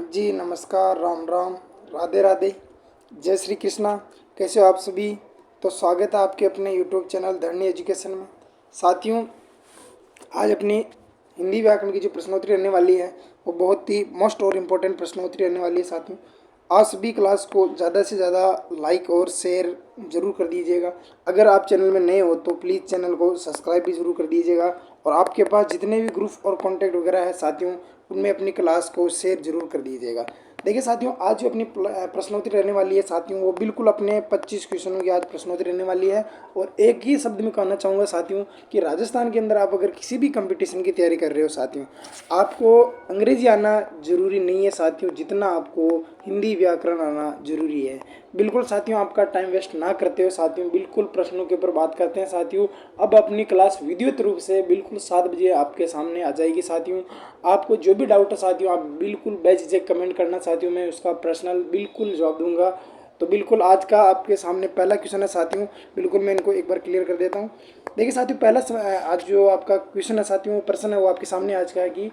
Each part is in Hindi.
जी नमस्कार, राम राम, राधे राधे, जय श्री कृष्णा। कैसे हो आप सभी? तो स्वागत है आपके अपने यूट्यूब चैनल धरनी एजुकेशन में। साथियों, आज अपनी हिंदी व्याकरण की जो प्रश्नोत्तरी रहने वाली है वो बहुत ही मोस्ट और इम्पोर्टेंट प्रश्नोत्तरी रहने वाली है। साथियों, आज सभी क्लास को ज़्यादा से ज़्यादा लाइक और शेयर जरूर कर दीजिएगा। अगर आप चैनल में नए हो तो प्लीज़ चैनल को सब्सक्राइब भी जरूर कर दीजिएगा। और आपके पास जितने भी ग्रुप और कॉन्टैक्ट वगैरह है साथियों, उनमें अपनी क्लास को शेयर जरूर कर दीजिएगा। देखिए साथियों, आज जो अपनी प्रश्नोत्तरी रहने वाली है साथियों, वो बिल्कुल अपने 25 क्वेश्चनों की आज प्रश्नोत्तरी रहने वाली है। और एक ही शब्द में कहना चाहूँगा साथियों कि राजस्थान के अंदर आप अगर किसी भी कंपटीशन की तैयारी कर रहे हो साथियों, आपको अंग्रेजी आना जरूरी नहीं है साथियों, जितना आपको हिंदी व्याकरण आना जरूरी है। बिल्कुल साथियों, आपका टाइम वेस्ट ना करते हो साथियों, बिल्कुल प्रश्नों के ऊपर बात करते हैं साथियों। अब अपनी क्लास विधिवत रूप से बिल्कुल 7 बजे आपके सामने आ जाएगी साथियों। आपको जो भी डाउट है साथियों, आप बिल्कुल बेझिझक कमेंट करना साथियों, मैं उसका पर्सनल बिल्कुल जवाब दूंगा। तो बिल्कुल आज का आपके सामने पहला क्वेश्चन है साथियों, बिल्कुल मैं इनको एक बार क्लियर कर देता हूँ। देखिए साथियों, आज जो आपका क्वेश्चन है साथियों, वो प्रश्न है वो आपके सामने आज का है कि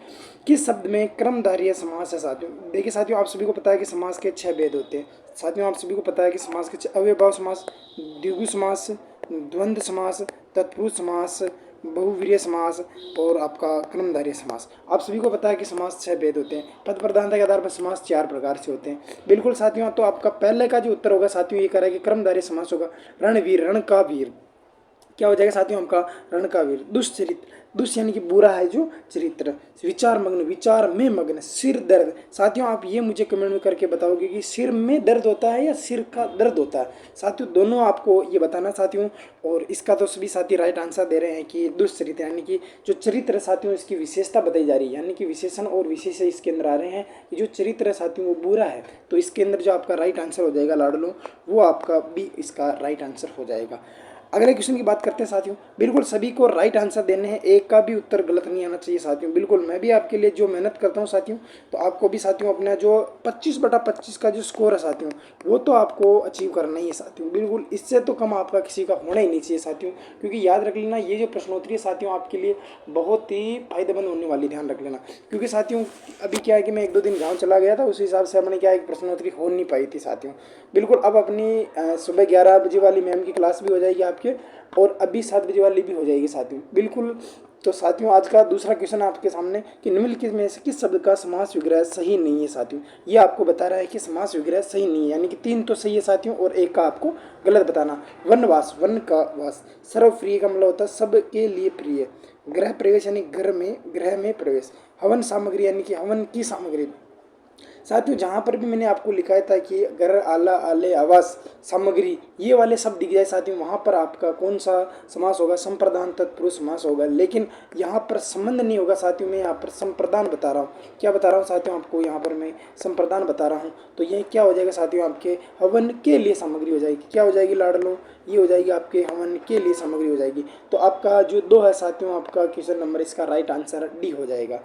किस शब्द में क्रमधारय समास है साथियों। देखिए साथियों, आप सभी को पता है कि समास के 6 भेद होते हैं साथियों। आप सभी को पता है कि समास के अव्ययभाव समास, द्विगु समास, द्वंद्व समास, तत्पुरुष समास, बहुवीर्य समास और आपका क्रमधारय समास। आप सभी को पता है कि समास 6 भेद होते हैं। पद प्रधानता के आधार पर समास 4 प्रकार से होते हैं। बिल्कुल साथियों, तो आपका पहले का जो उत्तर होगा साथियों, ये कह रहा है कि क्रमधारय समास होगा। रणवीर, रण का वीर क्या हो जाएगा साथियों आपका? रण का वीर। दुष्चरित्र, दुष्ट यानी कि बुरा है जो चरित्र। विचार मग्न, विचार में मग्न। सिर दर्द, साथियों आप ये मुझे कमेंट में करके बताओगे कि सिर में दर्द होता है या सिर का दर्द होता है साथियों, दोनों आपको ये बताना साथियों। और इसका तो सभी साथी राइट आंसर दे रहे हैं कि दुष्चरित्र यानी कि जो चरित्र साथियों, इसकी विशेषता बताई जा रही है, यानी कि विशेषण और विशेष इसके अंदर आ रहे हैं कि जो चरित्र साथियों वो बुरा है। तो इसके अंदर जो आपका राइट आंसर हो जाएगा लाडलो, वो आपका बी इसका राइट आंसर हो जाएगा। अगले क्वेश्चन की बात करते हैं साथियों। बिल्कुल सभी को राइट आंसर देने हैं, एक का भी उत्तर गलत नहीं आना चाहिए साथियों। बिल्कुल मैं भी आपके लिए जो मेहनत करता हूं साथियों, तो आपको भी साथियों अपना जो 25/25 का जो स्कोर है साथियों, वो तो आपको अचीव करना ही है साथियों। बिल्कुल इससे तो कम आपका किसी का होना ही नहीं चाहिए साथियों, क्योंकि याद रख लेना ये जो प्रश्नोत्तरी है साथियों आपके लिए बहुत ही फायदेमंद होने वाली, ध्यान रख लेना। क्योंकि साथियों अभी क्या है कि मैं 1-2 दिन गाँव चला गया था, उस हिसाब से अपने क्या एक प्रश्नोत्तरी हो नहीं पाई थी साथियों। बिल्कुल अब अपनी सुबह 11 बजे वाली मैम की क्लास भी हो जाएगी आपके, और अभी 7 बजे वाली भी हो जाएगी साथियों। बिल्कुल, तो साथियों आज का दूसरा क्वेश्चन आपके सामने कि निम्नलिखित में से किस शब्द का समास विग्रह सही नहीं है साथियों। ये आपको बता रहा है कि समास विग्रह सही नहीं है, यानी कि 3 तो सही है साथियों और एक का आपको गलत बताना। वनवास, वन का वास। सर्वप्रिय का मतलब होता है सबके लिए प्रिय। गृह प्रवेश यानी घर में, गृह में प्रवेश। हवन सामग्री यानी कि हवन की सामग्री साथियों, जहाँ पर भी मैंने आपको लिखा था कि घर, आला, आले, आवास, सामग्री, ये वाले सब दिख जाए साथियों, वहाँ पर आपका कौन सा समास होगा? संप्रदान तत्पुरुष समास होगा। लेकिन यहाँ पर संबंध नहीं होगा साथियों, मैं यहाँ पर संप्रदान बता रहा हूँ। क्या बता रहा हूँ साथियों आपको? यहाँ पर मैं संप्रदान बता रहा हूँ। तो ये क्या हो जाएगा साथियों? आपके हवन के लिए सामग्री हो जाएगी। क्या हो जाएगी लाडलो? ये हो जाएगी आपके हवन के लिए सामग्री हो जाएगी। तो आपका जो 2 है साथियों, आपका क्वेश्चन नंबर इसका राइट आंसर डी हो जाएगा।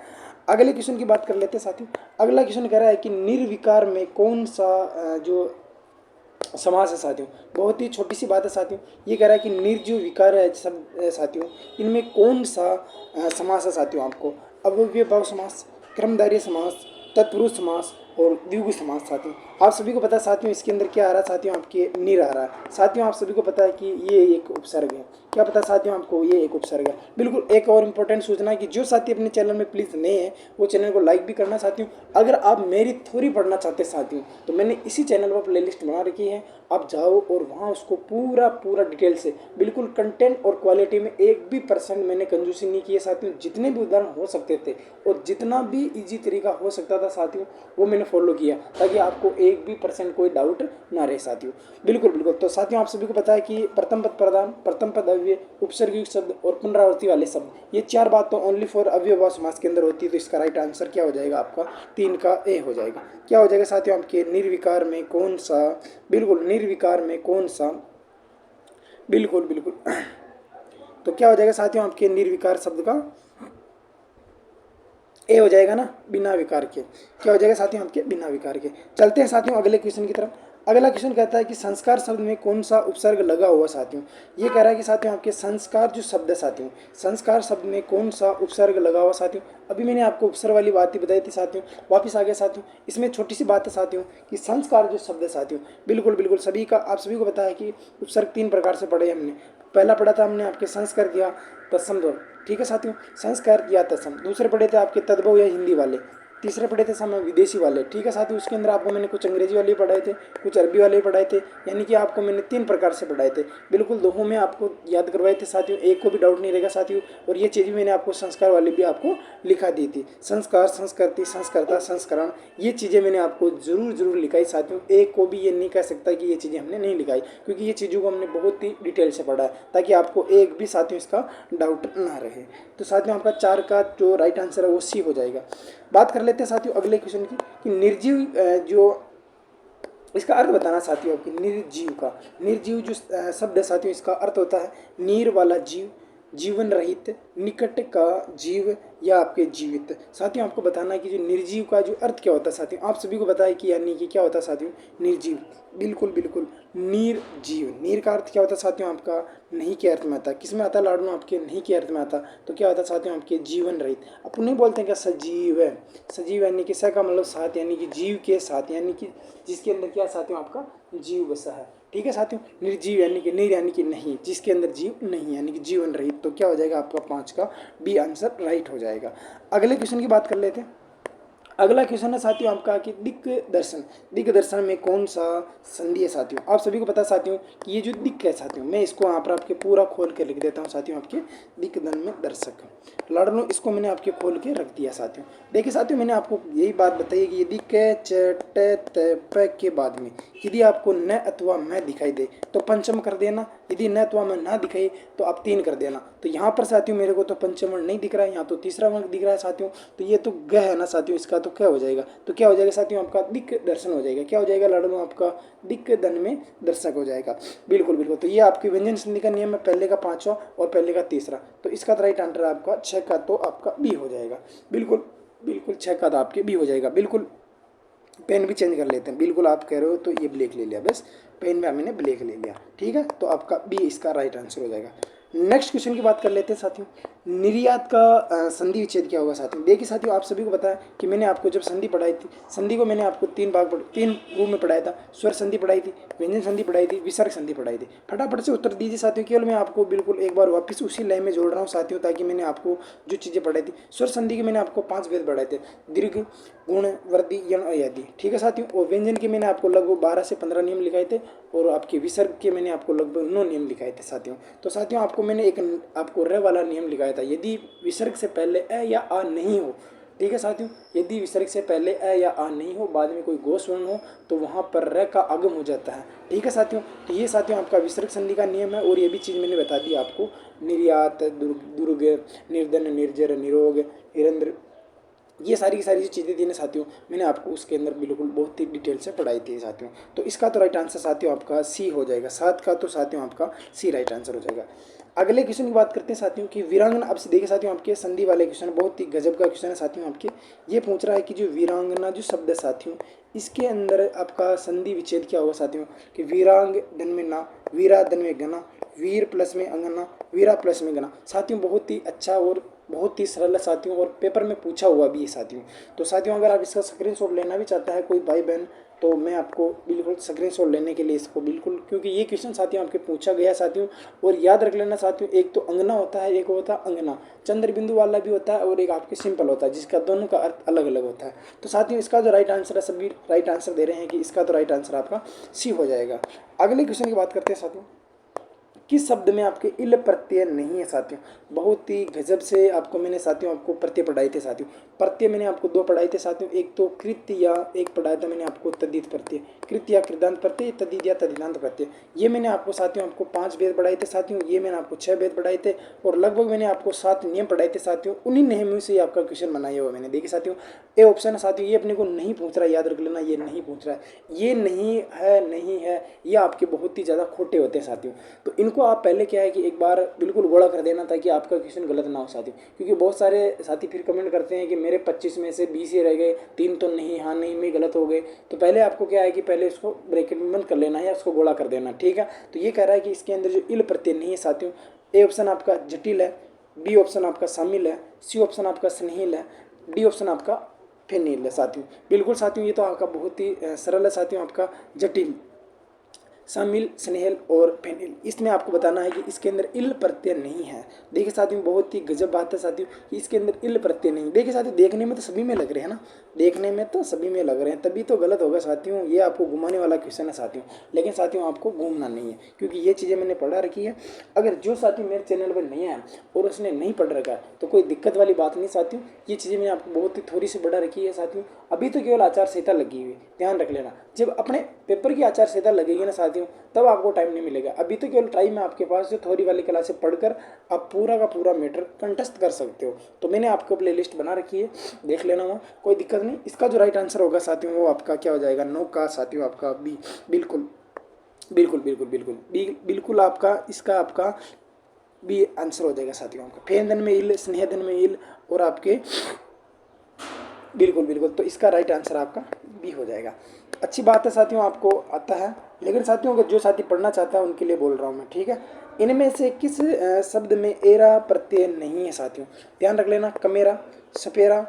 अगले क्वेश्चन की बात कर लेते हैं साथियों। अगला क्वेश्चन कह रहा है कि निर्विकार में कौन सा जो समास है साथियों। बहुत ही छोटी सी बात है साथियों, ये कह रहा है कि निर जो विकार है सब साथियों, इनमें कौन सा समास है साथियों आपको? अव्ययभाव समास, क्रमधारय समास, तत्पुरुष समास और द्विगु समास साथियों। आप सभी को पता है साथियों इसके अंदर क्या आ रहा है साथियों? आपके निर आ रहा है साथियों। आप सभी को पता है कि ये एक उपसर्ग है। क्या पता है साथियों आपको? ये एक उपसर्ग है। बिल्कुल एक और इम्पोर्टेंट सूचना है कि जो साथी अपने चैनल में प्लीज़ नए हैं वो चैनल को लाइक भी करना साथियों। अगर आप मेरी थ्योरी पढ़ना चाहते हैं साथियों, तो मैंने इसी चैनल पर प्लेलिस्ट बना रखी है, आप जाओ और वहाँ उसको पूरा डिटेल से बिल्कुल कंटेंट और क्वालिटी में 1 भी % मैंने कंजूसी नहीं की है साथियों। जितने भी उदाहरण हो सकते थे और जितना भी इजी तरीका हो सकता था साथियों, वो मैंने फॉलो किया, ताकि आपको 1 भी % कोई डाउट ना रहे साथियों। बिल्कुल। तो साथियों आप सभी को पता है कि प्रथम पद प्रधान, प्रथम पद अव्यय, उपसर्गयुक्त शब्द और पुनरावृत्ति वाले शब्द, ये 4 बात तो ओनली फॉर अव्ययभाव समास के अंदर होती है। तो इसका राइट आंसर क्या हो जाएगा आपका? 3 का ए हो जाएगा। क्या हो जाएगा साथियों आपके? निर्विकार में कौन सा? बिल्कुल निर्विकार में कौन सा? बिल्कुल। तो क्या हो जाएगा साथियों आपके निर्विकार शब्द का? ए हो जाएगा ना, बिना विकार के। क्या हो जाएगा साथियों आपके? बिना विकार के। चलते हैं साथियों अगले क्वेश्चन की तरफ। अगला क्वेश्चन कहता है कि संस्कार शब्द में कौन सा उपसर्ग लगा हुआ साथियों। ये कह रहा है कि साथियों आपके संस्कार जो शब्द है साथियों, संस्कार शब्द में कौन सा उपसर्ग लगा हुआ साथियों। अभी मैंने आपको उपसर्ग वाली बात ही बताई थी साथियों, वापस आ गया साथियों। इसमें छोटी सी बात है साथियों कि संस्कार जो शब्द है साथियों, बिल्कुल बिल्कुल सभी का आप सभी को पता है कि उपसर्ग 3 प्रकार से पढ़े हमने। पहला पढ़ा था हमने आपके संस्कार किया तत्सम दो, ठीक है साथियों, संस्कार किया तत्सम। दूसरे पढ़े थे आपके तद्भव या हिंदी वाले। तीसरे पढ़े थे समय विदेशी वाले, ठीक है साथियों। उसके अंदर आपको मैंने कुछ अंग्रेजी वाले पढ़ाए थे, कुछ अरबी वाले पढ़ाए थे, यानी कि आपको मैंने 3 प्रकार से पढ़ाए थे। बिल्कुल दोनों में आपको याद करवाए थे साथियों, एक को भी डाउट नहीं रहेगा साथियों। और ये चीज़ भी मैंने आपको संस्कार वाली भी आपको लिखा दी थी, संस्कार, संस्कृति, संस्कर्ता, संस्करण, ये चीज़ें मैंने आपको जरूर जरूर लिखाई साथियों। एक को भी ये नहीं कह सकता कि ये चीज़ें हमने नहीं लिखाई, क्योंकि ये चीज़ों को हमने बहुत ही डिटेल से पढ़ा है, ताकि आपको एक भी साथियों इसका डाउट ना रहे। तो साथियों आपका 4 का जो राइट आंसर है वो सी हो जाएगा। बात कर लेते हैं साथियों अगले क्वेश्चन की कि निर्जीव जो इसका अर्थ बताना साथियों आपकी निर्जीव का। निर्जीव जो शब्द है साथियों, इसका अर्थ होता है नीर वाला जीव, जीवन रहित, निकट का जीव या आपके जीवित। साथियों आपको बताना है कि जो निर्जीव का जो अर्थ क्या होता है साथियों, आप सभी को पता है कि यानी कि क्या होता है साथियों निर्जीव। बिल्कुल बिल्कुल निर्जीव, नीर का अर्थ क्या होता है साथियों आपका नहीं के अर्थ में आता है। किस में आता है लाडू आपके नहीं के अर्थ में आता। तो क्या होता है साथियों आपके जीवन रहित। अपन नहीं बोलते हैं क्या सजीव है, सजीव यानी कि स का मतलब साथ, यानी कि जीव के साथ, यानी कि जिसके अंदर क्या साथियों आपका जीव बसा है, ठीक है साथियों। निर्जीव यानी कि निर यानी कि नहीं, जिसके अंदर जीव नहीं यानी कि जीवन रहित। तो क्या हो जाएगा आपका 5 का बी आंसर राइट हो जाएगा। अगले क्वेश्चन की बात कर लेते हैं। अगला क्वेश्चन है साथियों आपका कि दिग्दर्शन, दिग्दर्शन में कौन सा संधि है साथियों। आप सभी को पता है साथियों कि ये जो दिक है साथियों, मैं इसको यहाँ पर आपके पूरा खोल के लिख देता हूँ साथियों, आपके दिग्दन में दर्शक लाडलो, इसको मैंने आपके खोल के रख दिया साथियों। देखिए साथियों मैंने आपको यही बात बताई कि यदि क च ट त प के बाद में यदि आपको न अथवा मैं दिखाई दे तो पंचम कर देना, यदि न अथवा मैं ना दिखाई तो आप 3 कर देना। तो यहाँ पर साथियों मेरे को तो पंचम वर्ण नहीं दिख रहा है, यहाँ तो तीसरा वर्ण दिख रहा है साथियों। तो ये तो ग है ना साथियों, इसका तो क्या हो जाएगा, तो क्या हो जाएगा साथियों आपका दिक दर्शन हो जाएगा। क्या हो जाएगा लाडलो आपका दिक दन में दर्शक हो जाएगा। बिल्कुल बिल्कुल। तो ये आपकी व्यंजन संधि का नियम है, पहले का 5वां और पहले का 3रा। तो इसका राइट आंसर आपका 6 का तो आपका बी हो जाएगा। बिल्कुल बिल्कुल 6 का तो आपके बी हो जाएगा। बिल्कुल पेन भी चेंज कर लेते हैं, बिल्कुल आप कह रहे हो तो ये ब्लैक ले लिया, बस पेन में हमने ब्लैक ले लिया, ठीक है। तो आपका बी इसका राइट आंसर हो जाएगा। नेक्स्ट क्वेश्चन की बात कर लेते हैं साथियों, निर्यात का संधि विच्छेद क्या होगा साथियों। देखिए साथियों आप सभी को पता है कि मैंने आपको जब संधि पढ़ाई थी, संधि को मैंने आपको 3 रूप में पढ़ाया था। स्वर संधि पढ़ाई थी, व्यंजन संधि पढ़ाई थी, विसर्ग संधि पढ़ाई थी। फटाफट से उत्तर दीजिए साथियों, केवल मैं आपको बिल्कुल एक बार वापस उसी लाइन में जोड़ रहा हूँ साथियों, ताकि मैंने आपको जो चीज़ें पढ़ाई थी। स्वर संधि के मैंने आपको 5 भेद पढ़ाए थे, दीर्घ, गुण, वृद्धि, यण और यदि, ठीक है साथियों। और व्यंजन के मैंने आपको लगभग 12 से 15 नियम लिखाए थे, और आपके विसर्ग के मैंने आपको लगभग 9 नियम लिखाए थे साथियों। तो साथियों आपको मैंने एक आपको र वाला नियम लिखाया था, यदि विसर्ग से पहले अ या आ नहीं हो, ठीक है साथियों, यदि विसर्ग से पहले अ या आ नहीं हो, बाद में कोई गोस वर्ण हो, तो वहाँ पर र का आगम हो जाता है, ठीक है साथियों। तो ये साथियों आपका विसर्ग संधि का नियम है। और ये भी चीज़ मैंने बता दी आपको, निर्यात, दुर्ग, निर्धन, निर्जर, निरोग, निरंद्र, ये सारी की सारी जो चीज़ें थी ना साथियों, मैंने आपको उसके अंदर बिल्कुल बहुत ही डिटेल से पढ़ाई थी साथियों। तो इसका तो राइट आंसर साथियों आपका सी हो जाएगा। 7 का तो साथियों आपका सी राइट आंसर हो जाएगा। अगले क्वेश्चन की बात करते हैं साथियों कि वीरांगना। अब से देखिए साथियों आपके संधि वाले क्वेश्चन बहुत ही गजब का क्वेश्चन है साथियों आपके। ये पूछ रहा है कि जो वीरांगना जो शब्द है साथियों, इसके अंदर आपका संधि विच्छेद क्या होगा साथियों। कि वीरांग धन में ना, वीरा धन में गना, वीर प्लस में अंगना, वीरा प्लस में गना। साथियों बहुत ही अच्छा और बहुत ही सरल है साथियों, और पेपर में पूछा हुआ भी है साथियों। तो साथियों अगर आप इसका स्क्रीनशॉट लेना भी चाहता है कोई भाई बहन, तो मैं आपको बिल्कुल स्क्रीनशॉट लेने के लिए इसको बिल्कुल, क्योंकि ये क्वेश्चन साथियों आपके पूछा गया साथियों। और याद रख लेना साथियों, एक तो अंगना होता है, एक होता है अंगना, चंद्र बिंदु वाला भी होता है, और एक आपके सिंपल होता है, जिसका दोनों का अर्थ अलग अलग होता है। तो साथियों इसका जो राइट आंसर है, सभी राइट आंसर दे रहे हैं कि इसका तो राइट आंसर आपका सी हो जाएगा। अगले क्वेश्चन की बात करते हैं साथियों, किस शब्द में आपके इल प्रत्यय नहीं है साथियों। बहुत ही गजब से आपको मैंने साथियों आपको प्रत्यय पढ़ाए थे साथियों। प्रत्यय मैंने आपको 2 पढ़ाए थे साथियों, एक तो कृत या एक पढ़ाया था मैंने आपको तद्धित प्रत्यय, कृत या कृदांत प्रत्यय, तद्धित या तद्धितांत प्रत्यय। ये मैंने आपको साथियों आपको 5 भेद पढ़ाए थे साथियों, ये मैंने आपको 6 भेद पढ़ाए थे, और लगभग मैंने आपको 7 नियम पढ़ाए थे साथियों। उन्हीं नियमों से आपका क्वेश्चन बनाया हुआ मैंने। देखिए साथियों ए ऑप्शन है साथियों, ये अपने को नहीं पूछ रहा है, याद रख लेना, ये नहीं पूछ रहा है, ये नहीं है, नहीं है, ये आपके बहुत ही ज़्यादा खोटे होते हैं साथियों। तो इनको इनको आप पहले क्या है कि एक बार बिल्कुल गोला कर देना ताकि आपका क्वेश्चन गलत ना हो साथियों, क्योंकि बहुत सारे साथी फिर कमेंट करते हैं कि मेरे 25 में से 20 ही रह गए, 3 तो नहीं, हाँ नहीं में गलत हो गए। तो पहले आपको क्या है कि पहले इसको ब्रैकेट में बंद कर लेना है या उसको गोला कर देना, ठीक है। तो ये कह रहा है कि इसके अंदर जो इल प्रत्यय नहीं है साथियों, ए ऑप्शन आपका जटिल है, बी ऑप्शन आपका शामिल है, सी ऑप्शन आपका स्नेहिल है, डी ऑप्शन आपका फेनिल है साथियों। बिल्कुल साथियों, ये तो आपका बहुत ही सरल है साथियों, आपका जटिल, शामिल, स्नेहल और फेनिल। इसमें आपको बताना है कि इसके अंदर इल प्रत्यय नहीं है। देखिए साथियों, बहुत ही गजब बात है साथियों कि इसके अंदर इल प्रत्यय नहीं। देखिए साथियों, देखने में तो सभी में लग रहे हैं ना, देखने में तो सभी में लग रहे हैं, तभी तो गलत होगा साथियों। ये आपको घुमाने वाला क्वेश्चन है साथियों, लेकिन साथियों आपको घूमना नहीं है, क्योंकि ये चीज़ें मैंने पढ़ा रखी है। अगर जो साथी मेरे चैनल पर नहीं है और उसने नहीं पढ़ रखा है तो कोई दिक्कत वाली बात नहीं साथियों। ये चीज़ें मैंने आपको बहुत ही थोड़ी सी बढ़ा रखी है साथियों। अभी तो केवल आचार संहिता लगी हुई है, ध्यान रख लेना। जब अपने पेपर की आचार संहिता लगेगी ना साथियों, तब आपको टाइम नहीं मिलेगा। अभी तो केवल टाइम है आपके पास, जो थोड़ी वाली क्लास से पढ़कर आप पूरा का पूरा मैटर कंटेस्ट कर सकते हो। तो मैंने आपको प्ले लिस्ट बना रखी है, देख लेना वहाँ, कोई दिक्कत नहीं। इसका जो राइट आंसर होगा साथियों वो आपका क्या हो जाएगा, 9 का साथियों आपका बी। बिल्कुल बिल्कुल बिल्कुल बिल्कुल बिल्कुल आपका इसका आपका बी आंसर हो जाएगा साथियों आपका। फेनधन में इल, स्नेहधन में इल और आपके बिल्कुल बिल्कुल, तो इसका राइट आंसर आपका बी हो जाएगा। अच्छी बात है साथियों, आपको आता है। लेकिन साथियों, अगर जो साथी पढ़ना चाहता है उनके लिए बोल रहा हूँ मैं, ठीक है। इनमें से किस शब्द में एरा प्रत्यय नहीं है साथियों, ध्यान रख लेना। कमेरा, सपेरा,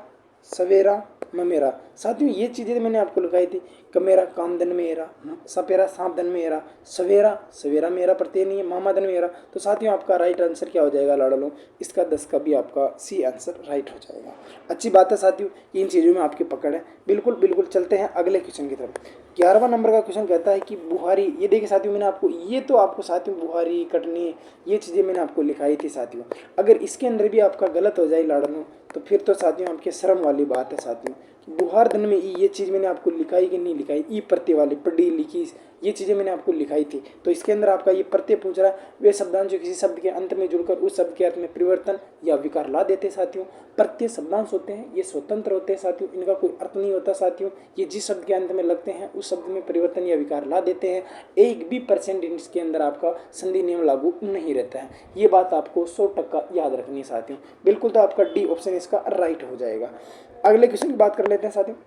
सवेरा, ममेरा। साथियों ये चीज़ें मैंने आपको लिखाई थी। कमेरा कामधन में एरा, सपेरा सांपधन में एरा, सवेरा सवेरा में एरा प्रत्यय नहीं है, मामाधन में एरा। तो साथियों आपका राइट आंसर क्या हो जाएगा लाडलो, इसका 10 का भी आपका सी आंसर राइट हो जाएगा। अच्छी बात है साथियों, इन चीज़ों में आपकी पकड़ है। बिल्कुल बिल्कुल, चलते हैं अगले क्वेश्चन की तरफ। 11वां नंबर का क्वेश्चन कहता है कि बुहारी। ये देखिए साथियों, मैंने आपको ये तो आपको साथियों बुहारी, कटनी, ये चीज़ें मैंने आपको लिखाई थी साथियों। अगर इसके अंदर भी आपका गलत हो जाए लाडनो, तो फिर तो साथियों आपके शर्म वाली बात है साथियों। बुहार धन में ई, ये चीज़ मैंने आपको लिखाई कि नहीं लिखाई, ई प्रत्यय वाली पढ़ी लिखी, ये चीज़ें मैंने आपको लिखाई थी। तो इसके अंदर आपका ये प्रत्यय पूछ रहा है, वे शब्दांश जो किसी शब्द के अंत में जुड़कर उस शब्द के अर्थ में परिवर्तन या विकार ला देते साथियों। प्रत्यय शब्दांश होते हैं, ये स्वतंत्र होते हैं साथियों, इनका कोई अर्थ नहीं होता साथियों। ये जिस शब्द के अंत में लगते हैं उस शब्द में परिवर्तन या विकार ला देते हैं। 1 भी % इसके अंदर आपका संधि नियम लागू नहीं रहता है। ये बात आपको 100% याद रखनी है साथियों। बिल्कुल, तो आपका डी ऑप्शन इसका राइट हो जाएगा। अगले क्वेश्चन की बात कर लेते हैं साथियों।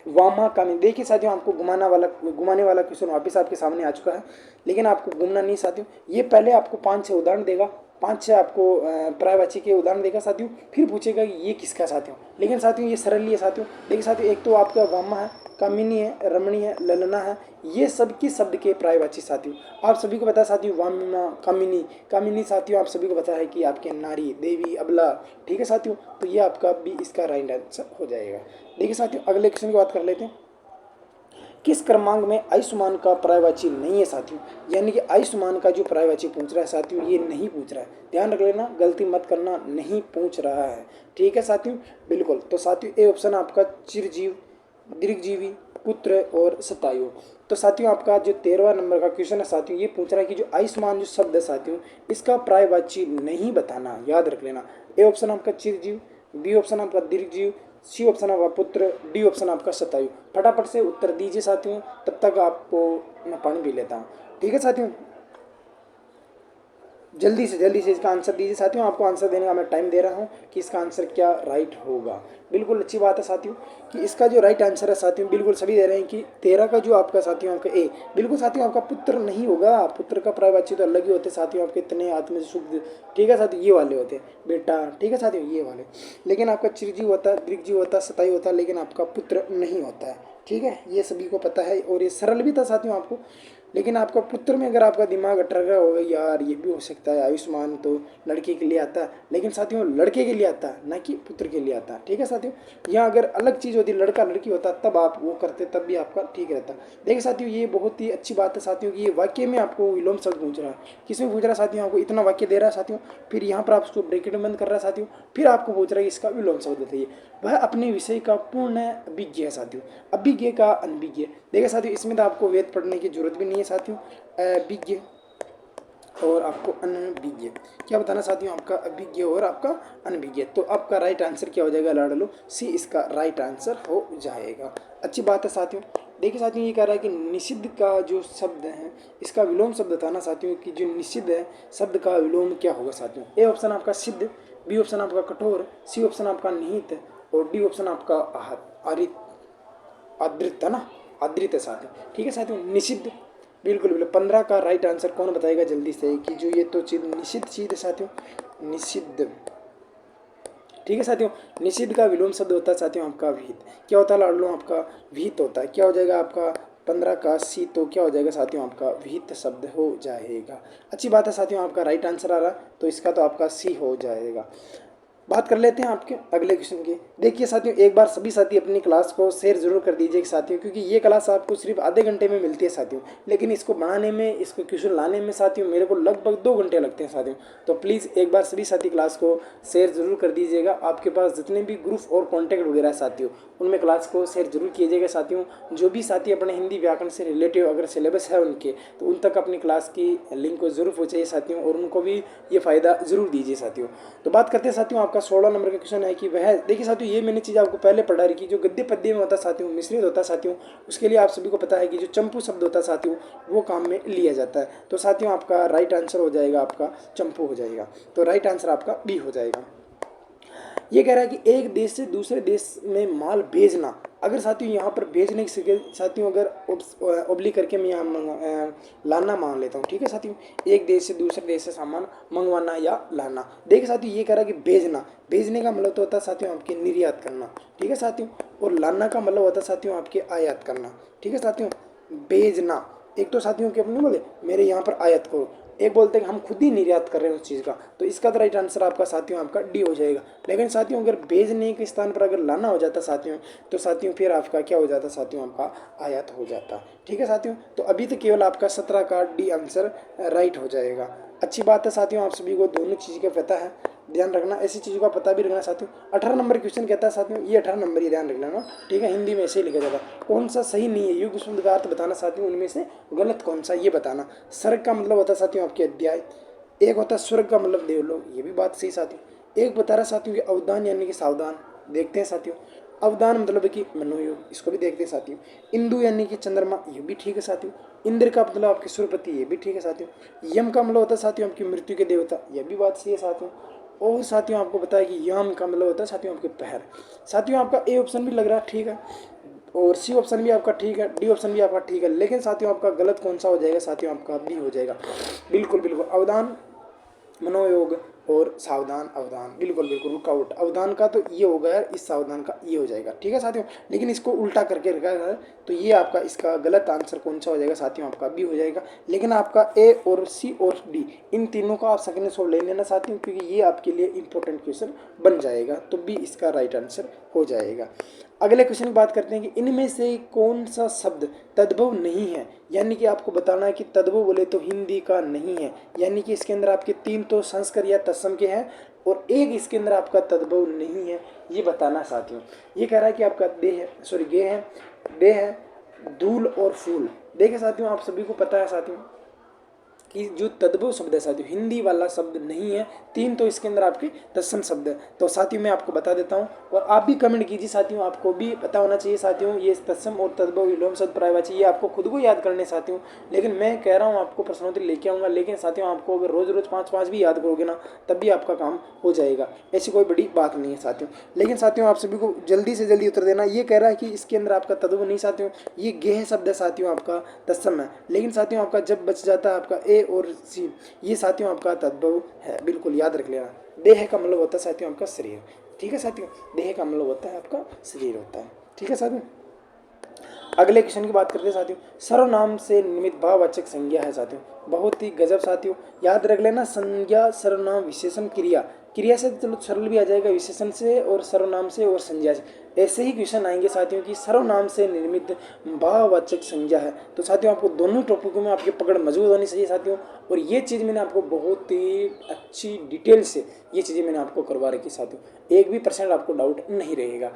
वामा कामी। देखिए साथियों, आपको घुमाने वाला क्वेश्चन वापस आपके सामने आ चुका है, लेकिन आपको घूमना नहीं साथियों। ये पहले आपको 5-6 उदाहरण देगा, 5-6 आपको पर्यायवाची के उदाहरण देगा साथियों, फिर पूछेगा कि ये किसका साथियों। लेकिन साथियों ये सरल ही है साथियों। देखिए साथियों, एक तो आपका वामा है, कामिनी है, रमणी है, ललना है, ये सब की शब्द के पर्यायवाची साथियों। आप सभी को पता है साथियों, वामा, कामिनी, कामिनी साथियों आप सभी को पता है कि आपके नारी, देवी, अबला, ठीक है साथियों। तो ये आपका भी इसका राइट आंसर हो जाएगा। देखिए साथियों, अगले क्वेश्चन की बात कर लेते हैं। किस क्रमांक में आयुष्मान का पर्यायवाची नहीं है साथियों, यानी कि आयुष्मान का जो पर्यायवाची पूछ रहा है साथियों, ये नहीं पूछ रहा है। ध्यान रख लेना, गलती मत करना, नहीं पूछ रहा है, ठीक है साथियों। बिल्कुल, तो साथियों ए ऑप्शन आपका चिरजीव, दीर्घजीवी, पुत्र और शतायु। तो साथियों आपका जो 13वां नंबर का क्वेश्चन है साथियों, ये पूछ रहा है कि जो आयुष्मान जो शब्द है साथियों, इसका पर्यायवाची नहीं बताना, याद रख लेना। ए ऑप्शन आपका चिरजीव, बी ऑप्शन आपका दीर्घजीव, सी ऑप्शन आपका पुत्र, डी ऑप्शन आपका शतायु। फटाफट से उत्तर दीजिए साथियों, तब तक आपको मैं पानी पी लेता हूँ, ठीक है साथियों। जल्दी से इसका आंसर दीजिए साथियों। आपको आंसर देने का मैं टाइम दे रहा हूँ कि इसका आंसर क्या राइट होगा। बिल्कुल अच्छी बात है साथियों कि इसका जो राइट आंसर है साथियों, बिल्कुल सभी दे रहे हैं कि 13 का जो आपका साथियों आपका ए। बिल्कुल साथियों, आपका पुत्र नहीं होगा, पुत्र का पर्यायवाची तो अलग ही होते साथियों, आपके इतने आत्म शुद्ध, ठीक है साथियों, ये वाले होते हैं बेटा, ठीक है साथियों, ये वाले। लेकिन आपका चिरजीव होता है, दीर्घजीव होता है, शतायु होता है, लेकिन आपका पुत्र नहीं होता है, ठीक है। ये सभी को पता है और ये सरल भी था साथियों आपको। लेकिन आपका पुत्र में अगर आपका दिमाग अटक रहा होगा, यार ये भी हो सकता है, आयुष्मान तो लड़के के लिए आता है, लेकिन साथियों लड़के के लिए आता है, ना कि पुत्र के लिए आता है, ठीक है साथियों। यहाँ अगर अलग चीज़ होती, लड़का लड़की होता, तब आप वो करते, तब भी आपका ठीक रहता। देखिए साथियों, ये बहुत ही अच्छी बात है साथियों कि ये वाक्य में आपको विलोम शब्द पूछ रहा है। किसमें पूछ रहा है साथियों, आपको इतना वाक्य दे रहा है साथियों, फिर यहाँ पर आप उसको ब्रैकेट में बंद कर रहा है साथियों, फिर आपको पूछ रहा है कि इसका विलोम शब्द बताइए। वह अपने विषय का पूर्ण अभिज्ञ है साथियों, अभिज्ञ का अनभिज्ञ। देखिए साथियों, इसमें तो आपको वेद पढ़ने की जरूरत भी नहीं है साथियों। अभिज्ञ और आपको अनभिज्ञ क्या बताना साथियों, आपका अभिज्ञ और आपका अनभिज्ञ। तो आपका राइट आंसर क्या हो जाएगा लाडलो, सी इसका राइट आंसर हो जाएगा। अच्छी बात है साथियों। देखिए साथियों, ये कह रहा है कि निषिद्ध का जो शब्द है इसका विलोम शब्द बताना साथियों, कि जो निषिद्ध है शब्द का विलोम क्या होगा साथियों। ए ऑप्शन आपका सिद्ध, बी ऑप्शन आपका कठोर, सी ऑप्शन आपका निहित और डी ऑप्शन आपका आदृत है ना, आदृत है साथियों। ठीक है साथियों, निषिद्ध बिल्कुल बिल्कुल 15 का राइट आंसर कौन बताएगा जल्दी से, कि जो ये तो चीज निषिद्ध चीज है साथियों, निषिद्ध। ठीक है साथियों, निषिद्ध का विलोम शब्द होता है साथियों आपका विहित। क्या होता है लाडलो आपका विहित होता है। क्या हो जाएगा आपका 15 का सी, तो क्या हो जाएगा साथियों आपका विहित शब्द हो जाएगा। अच्छी बात है साथियों, आपका राइट आंसर आ रहा, तो इसका तो आपका सी हो जाएगा। बात कर लेते हैं आपके अगले क्वेश्चन की। देखिए साथियों, एक बार सभी साथी अपनी क्लास को शेयर जरूर कर दीजिए साथियों, क्योंकि ये क्लास आपको सिर्फ आधे घंटे में मिलती है साथियों, लेकिन इसको बनाने में, इसको क्वेश्चन लाने में साथियों मेरे को लगभग 2 घंटे लगते हैं साथियों। तो प्लीज़ एक बार सभी साथी क्लास को शेयर जरूर कर दीजिएगा। आपके पास जितने भी ग्रुप और कॉन्टैक्ट वगैरह है साथियों, उनमें क्लास को शेयर जरूर कीजिएगा साथियों। जो भी साथी अपने हिंदी व्याकरण से रिलेटिव अगर सिलेबस है उनके, तो उन तक अपनी क्लास की लिंक को जरूर पहुँचाइए साथियों, और उनको भी ये फ़ायदा जरूर दीजिए साथियों। तो बात करते हैं साथियों, आपका 16 नंबर का क्वेश्चन है कि वह, देखिए साथियों ये मैंने चीज़ आपको पहले पढ़ा रही, कि जो गद्य पद्य में होता है साथियों, मिश्रित होता है साथियों, उसके लिए आप सभी को पता है कि जो चंपू शब्द होता है साथियों वो काम में लिया जाता है। तो साथियों आपका राइट आंसर हो जाएगा आपका चंपू हो जाएगा। तो राइट आंसर आपका बी हो जाएगा। ये कह रहा है कि एक देश से दूसरे देश में माल भेजना, अगर साथियों यहाँ पर भेजने की साथियों अगर ओब्लिक करके मैं यहाँ लाना मान लेता हूँ। ठीक है साथियों, एक देश से दूसरे देश से सामान मंगवाना या लाना। देखिए साथियों, ये कह रहा है कि भेजना, भेजने का मतलब तो होता है साथियों आपके निर्यात करना। ठीक है साथियों, और लाना का मतलब होता है साथियों आपके आयात करना। ठीक है साथियों, भेजना, एक तो साथियों के अपने बोले मेरे यहाँ पर आयात करो, एक बोलते हैं कि हम खुद ही निर्यात कर रहे हैं उस चीज़ का, तो इसका तो राइट आंसर आपका साथियों आपका डी हो जाएगा। लेकिन साथियों अगर भेजने के स्थान पर अगर लाना हो जाता साथियों, तो साथियों फिर आपका क्या हो जाता साथियों, आपका आयात हो जाता। ठीक है साथियों, तो अभी तो केवल आपका 17 का डी आंसर राइट हो जाएगा। अच्छी बात है साथियों, आप सभी को दोनों चीज़ का पता है, ध्यान रखना, ऐसी चीज़ों का पता भी रखना साथियों। 18 नंबर क्वेश्चन कहता है साथियों, ये 18 नंबर ही ध्यान रख लेना। ठीक है, हिंदी में ऐसे ही लिखा जाता है, कौन सा सही नहीं है युग शब्द का अर्थ बताना साथियों, उनमें से गलत कौन सा ये बताना। सर्ग का मतलब होता है साथियों आपके अध्याय, एक होता है स्वर्ग का मतलब देवलोक, ये भी बात सही साथियों। एक बता रहा साथियों कि अवदान यानी कि सावधान, देखते हैं साथियों। अवदान मतलब है कि मनोयोग, इसको भी देखते हैं साथियों। इंदु यानी कि चंद्रमा, ये भी ठीक है साथियों। इंद्र का मतलब आपके सूर्यपति, ये भी ठीक है साथियों। यम का मतलब होता है साथियों आपकी मृत्यु के देवता, ये भी बात सही है साथियों। और साथियों आपको बताया कि यम का मतलब होता है साथियों आपके पैर। साथियों आपका ए ऑप्शन भी लग रहा है ठीक है, और सी ऑप्शन भी आपका ठीक है, डी ऑप्शन भी आपका ठीक है, लेकिन साथियों आपका गलत कौन सा हो जाएगा साथियों, आपका बी हो जाएगा। बिल्कुल बिल्कुल, अवदान, मनोयोग और सावधान, अवधान, बिल्कुल बिल्कुल रुकावट। अवधान का तो ये हो गया, इस सावधान का ये हो जाएगा। ठीक है साथियों, लेकिन इसको उल्टा करके रखा है, तो ये आपका इसका गलत आंसर कौन सा हो जाएगा साथियों, आपका बी हो जाएगा। लेकिन आपका ए और सी और डी इन तीनों का आप सेकंड शो ले लेना साथियों, क्योंकि ये आपके लिए इंपॉर्टेंट क्वेश्चन बन जाएगा, तो बी इसका राइट आंसर हो जाएगा। अगले क्वेश्चन की बात करते हैं कि इनमें से कौन सा शब्द तद्भव नहीं है, यानी कि आपको बताना है कि तद्भव बोले तो हिंदी का नहीं है, यानी कि इसके अंदर आपके 3 तो संस्कर या तत्सम के हैं और एक इसके अंदर आपका तद्भव नहीं है, ये बताना साथियों। ये कह रहा है कि आपका दे है, सॉरी गे है, दे है, धूल और फूल। देखे साथियों, आप सभी को पता है साथियों कि जो तद्भव शब्द है साथियों हिंदी वाला शब्द नहीं है, 3 तो इसके अंदर आपके तत्सम शब्द है। तो साथियों मैं आपको बता देता हूँ, और आप भी कमेंट कीजिए साथियों, आपको भी पता होना चाहिए साथियों, ये तत्सम और तद्भव विलोम शब्द पर्यायवाची ये आपको खुद को याद करने साथियों। लेकिन मैं कह रहा हूँ आपको प्रश्नोत्तरी लेके आऊँगा, लेकिन साथियों आपको अगर रोज रोज 5-5 भी याद करोगे ना, तब भी आपका काम हो जाएगा, ऐसी कोई बड़ी बात नहीं है साथियों। लेकिन साथियों आप सभी को जल्दी से जल्दी उत्तर देना। ये कह रहा है कि इसके अंदर आपका तद्भव नहीं साथियों, ये गेह शब्द है साथियों आपका तत्सम है, लेकिन साथियों आपका जब बच जाता है आपका ए और सी, ये साथियों आपका तद्भव है, बिल्कुल याद रख लेना। देह का मतलब होता है साथियों आपका शरीर। ठीक है साथियों, देह का मतलब होता है आपका शरीर होता है। ठीक है साथियों, अगले क्वेश्चन की बात करते हैं साथियों। सर्वनाम से निमित्त भाववाचक संज्ञा है साथियों, बहुत ही गजब साथियों, याद रख लेना। संज्ञा, सर्वनाम, विशेषण, क्रिया, क्रिया से चलो सरल भी आ जाएगा, विशेषण से और सर्वनाम से और संज्ञा से ऐसे ही क्वेश्चन आएंगे साथियों की सर्वनाम से निर्मित भाववाचक संज्ञा है। तो साथियों आपको दोनों टॉपिकों में आपकी पकड़ मजबूत होनी चाहिए साथियों, और ये चीज़ मैंने आपको बहुत ही अच्छी डिटेल से ये चीज़ें मैंने आपको करवा रखी साथियों, 1% आपको डाउट नहीं रहेगा।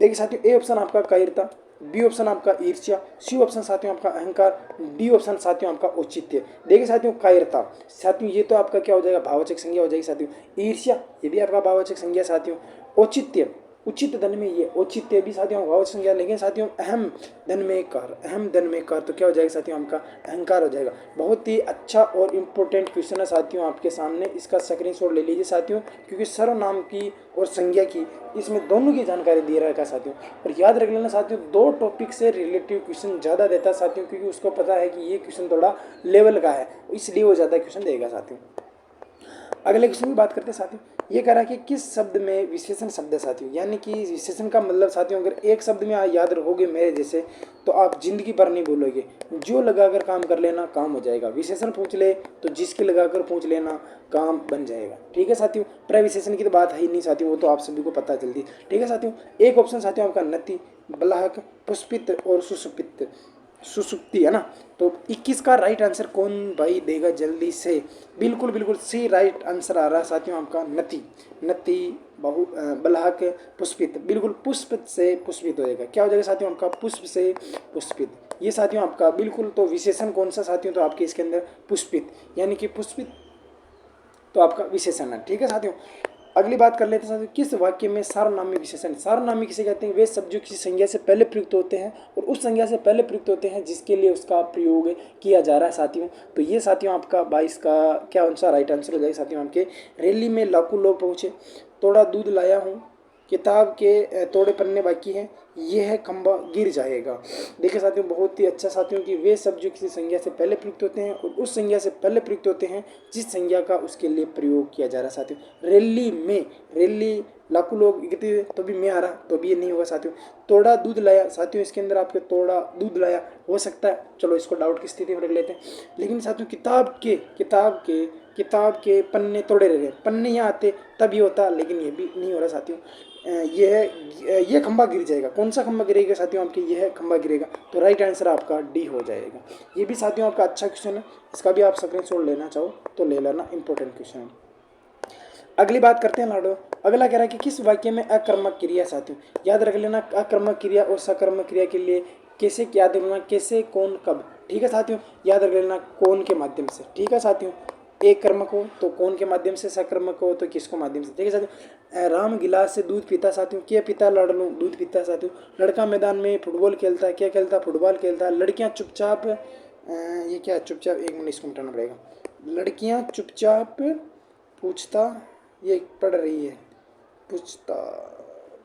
देखिए साथियों, ए ऑप्शन आपका कायरता, बी ऑप्शन आपका ईर्ष्या, सी ऑप्शन साथियों आपका अहंकार, डी ऑप्शन साथियों आपका औचित्य। देखिए साथियों, कायरता साथियों ये तो आपका क्या हो जाएगा, भाववाचक संज्ञा हो जाएगी साथियों। ईर्ष्या ये भी आपका भाववाचक संज्ञा साथियों। औचित्य उचित धन में ये औचित्य भी साथियों भाववाचक संज्ञा, लेकिन साथियों अहम धन में कार, अहम धन में कार तो क्या हो जाएगा साथियों आपका अहंकार हो जाएगा। बहुत ही अच्छा और इम्पोर्टेंट क्वेश्चन है साथियों आपके सामने, इसका स्क्रीनशॉट ले लीजिए साथियों, क्योंकि सर्वनाम की और संज्ञा की इसमें दोनों की जानकारी दे रखा है साथियों। और याद रख लेना साथियों, 2 टॉपिक से रिलेटिव क्वेश्चन ज़्यादा देता है साथियों, क्योंकि उसको पता है कि ये क्वेश्चन थोड़ा लेवल का है, इसलिए वो ज़्यादा क्वेश्चन देगा साथियों। अगले क्वेश्चन की बात करते हैं साथियों, ये कह रहा है कि किस शब्द में विशेषण शब्द है साथियों, यानी कि विशेषण का मतलब साथियों अगर एक शब्द में याद रखोगे मेरे जैसे, तो आप जिंदगी भर नहीं भूलोगे। जो लगाकर काम कर लेना काम हो जाएगा, विशेषण पूछ ले तो जिसके लगाकर पूछ लेना काम बन जाएगा। ठीक है साथियों, प्रविशेषण की तो बात है ही नहीं साथियों, वो तो आप सभी को पता है जल्दी। ठीक है साथियों, एक ऑप्शन साथियों आपका नति, बलाहक, पुष्पित और सुषुप्त, सुसुप्ति है ना। तो 21 का राइट आंसर कौन भाई देगा जल्दी से? बिल्कुल बिल्कुल सी राइट आंसर आ रहा है साथियों आपका नति, नति बहु बलाहक पुष्पित, बिल्कुल पुष्प से पुष्पित हो जाएगा। क्या हो जाएगा साथियों आपका पुष्प से पुष्पित, ये साथियों आपका बिल्कुल। तो विशेषण कौन सा साथियों? तो आपके इसके अंदर पुष्पित, यानी कि पुष्पित तो आपका विशेषण है। ठीक है साथियों, अगली बात कर लेते हैं साथियों, किस वाक्य में सार्वनाम्य विशेषण? सार्वनाम्य किसे कहते हैं? वे शब्द जो किसी संज्ञा से पहले प्रयुक्त होते हैं और उस संज्ञा से पहले प्रयुक्त होते हैं जिसके लिए उसका प्रयोग किया जा रहा है साथियों। तो ये साथियों आपका 22 का क्या आंसर राइट आंसर हो जाएगा साथियों आपके। रैली में लाखों लोग पहुंचे, थोड़ा दूध लाया हूँ, किताब के थोड़े पन्ने बाकी हैं, यह खंबा गिर जाएगा। देखिए साथियों, बहुत ही अच्छा साथियों कि वे सब जो किसी संज्ञा से पहले प्रयुक्त होते हैं और उस संज्ञा से पहले प्रयुक्त होते हैं जिस संज्ञा का उसके लिए प्रयोग किया जा रहा है साथियों। रैली में, रैली लाखों लोग इकट्ठे हुए तो भी मैं आ रहा, तो भी ये नहीं होगा साथियों। थोड़ा दूध लाया साथियों, इसके अंदर आपके थोड़ा दूध लाया हो सकता है, चलो इसको डाउट की स्थिति में रख लेते हैं। लेकिन साथियों किताब के पन्ने तोड़े रह गए, पन्ने यहाँ आते तब ये होता, लेकिन ये भी नहीं हो रहा साथियों। ये खंबा गिर जाएगा। कौन सा खंबा गिरेगा साथियों आपके? यह खंबा गिरेगा। तो राइट आंसर आपका डी हो जाएगा। ये भी साथियों आपका अच्छा क्वेश्चन है, इसका भी आप स्क्रीनशॉट लेना चाहो तो ले लेना, इंपॉर्टेंट क्वेश्चन है। अगली बात करते हैं लाडो। अगला कह रहा है कि किस वाक्य में अकर्मक क्रिया साथियों, याद रख लेना अकर्मक क्रिया और सकर्मक क्रिया के लिए कैसे याद रखना, कैसे कौन कब। ठीक है साथियों, याद रख लेना कौन के माध्यम से। ठीक है साथियों, एक कर्मक हो तो कौन के माध्यम से, सकर्मक हो तो किसको माध्यम से। ठीक है साथियों, राम गिलास से दूध पीता साथियों, क्या पीता? लड़नू दूध पीता साथियों। लड़का मैदान में फुटबॉल खेलता है, क्या खेलता? फुटबॉल खेलता है। लड़कियां चुपचाप, ये क्या चुपचाप, एक मिनट इसको मिटाना पड़ेगा। लड़कियां चुपचाप पूछता, ये पढ़ रही है, पूछता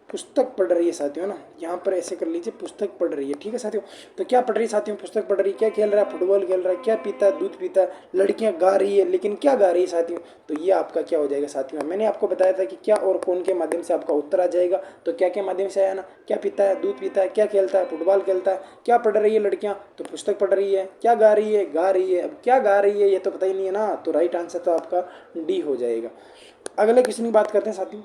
पुस्तक पढ़ रही है साथियों ना, यहाँ पर ऐसे कर लीजिए पुस्तक पढ़ रही है। ठीक है साथियों, तो क्या पढ़ रही है साथियों? पुस्तक पढ़ रही है। क्या खेल रहा है? फुटबॉल खेल रहा है। क्या पीता है? दूध पीता है। लड़कियां गा रही है, लेकिन क्या गा रही है साथियों? तो ये आपका क्या हो जाएगा साथियों? मैंने आपको बताया था कि क्या और कौन के माध्यम से आपका उत्तर आ जाएगा। तो क्या के माध्यम से आया ना, क्या पीता है? दूध पीता है। क्या खेलता है? फुटबॉल खेलता है। क्या पढ़ रही है लड़कियां? तो पुस्तक पढ़ रही है। क्या गा रही है? गा रही है। अब क्या गा रही है ये तो पता ही नहीं है ना, तो राइट आंसर तो आपका डी हो जाएगा। अगले क्वेश्चन की बात करते हैं साथियों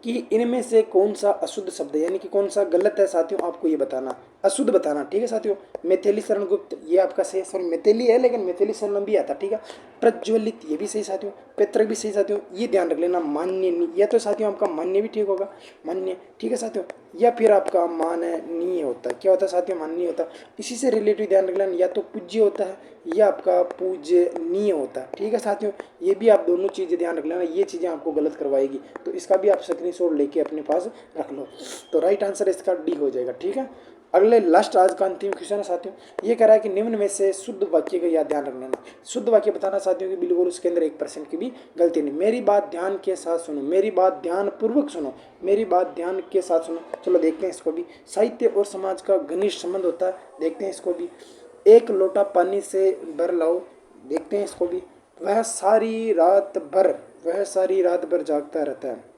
कि इनमें से कौन सा अशुद्ध शब्द है, यानी कि कौन सा गलत है साथियों, आपको ये बताना, अशुद्ध बताना। ठीक है साथियों, मैथिली शरण गुप्त ये आपका सही, सॉरी मैथिली है लेकिन मैथिली शरण भी आता। ठीक है, प्रज्वलित ये भी सही साथियों, पैतृक भी सही साथियों, ये ध्यान रख लेना। मान्य या तो साथियों आपका मान्य भी ठीक होगा, मान्य। ठीक है साथियों, या फिर आपका माननीय होता है। क्या होता है साथियों? माननीय होता है। इसी से रिलेटिव ध्यान रख लेना, या तो पूज्य होता है या आपका पूजनीय होता है। ठीक है साथियों, ये भी आप दोनों चीज़ें ध्यान रख लेना, ये चीज़ें आपको गलत करवाएगी, तो इसका भी आप स्क्रीनशॉट लेके अपने पास रख लो। तो राइट आंसर इसका डी हो जाएगा। ठीक है, अगले लास्ट आज का अंतिम क्वेश्चन है साथियों, ये कह रहा है कि निम्न में से शुद्ध वाक्य का याद ध्यान रख लेना। शुद्ध वाक्य बताना साथियों कि बिल्कुल उसके अंदर 1% की भी गलती नहीं। मेरी बात ध्यान के साथ सुनो, मेरी बात ध्यान पूर्वक सुनो, मेरी बात ध्यान के साथ सुनो। चलो देखते हैं इसको भी। साहित्य और समाज का घनिष्ठ संबंध होता है, देखते हैं इसको भी। एक लोटा पानी से भर लाओ, देखते हैं इसको भी। वह सारी रात भर जागता रहता है।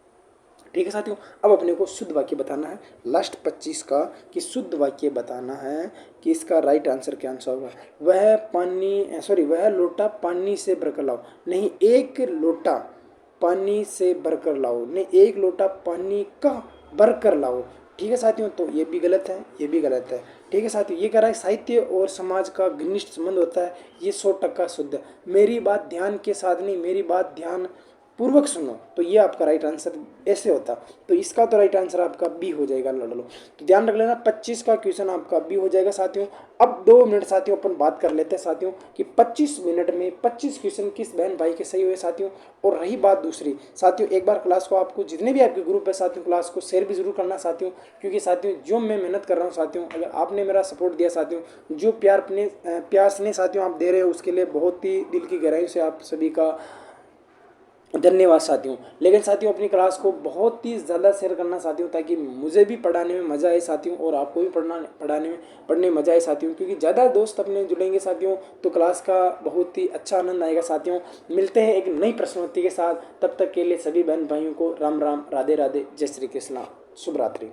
ठीक है साथियों, अब अपने को शुद्ध वाक्य बताना है, लास्ट 25 का, कि शुद्ध वाक्य बताना है कि इसका राइट आंसर क्या आंसर होगा। वह लोटा पानी से भरकर लाओ, नहीं एक लोटा पानी से भरकर लाओ, नहीं एक लोटा पानी का भरकर लाओ। ठीक है साथियों, तो ये भी गलत है, ये भी गलत है। ठीक है साथियों, ये कह रहा है साहित्य और समाज का घनिष्ठ संबंध होता है, ये 100% शुद्ध है। मेरी बात ध्यान के साथ नहीं, मेरी बात ध्यान पूर्वक सुनो, तो ये आपका राइट आंसर ऐसे होता। तो इसका तो राइट आंसर आपका बी हो जाएगा लड़लो। तो ध्यान रख लेना 25 का क्वेश्चन आपका बी हो जाएगा साथियों। अब 2 मिनट साथियों अपन बात कर लेते हैं साथियों कि 25 मिनट में 25 क्वेश्चन किस बहन भाई के सही हुए साथियों। और रही बात दूसरी साथियों, एक बार क्लास को आपको जितने भी आपके ग्रुप है साथियों, क्लास को शेयर भी जरूर करना साथियों, क्योंकि साथियों जो मैं मेहनत कर रहा हूँ साथियों, अगर आपने मेरा सपोर्ट दिया साथियों, जो प्यार स्नेह साथियों आप दे रहे हो, उसके लिए बहुत ही दिल की गहराई से आप सभी का धन्यवाद साथियों। लेकिन साथियों अपनी क्लास को बहुत ही ज़्यादा शेयर करना साथियों, ताकि मुझे भी पढ़ाने में मज़ा आए साथियों और आपको भी पढ़ने में मज़ा आए साथियों, क्योंकि ज़्यादा दोस्त अपने जुड़ेंगे साथियों तो क्लास का बहुत ही अच्छा आनंद आएगा साथियों। मिलते हैं एक नई प्रश्नोत्तरी के साथ, तब तक के लिए सभी बहन भाइयों को राम राम, राधे राधे, जय श्री कृष्णा, शुभ रात्रि।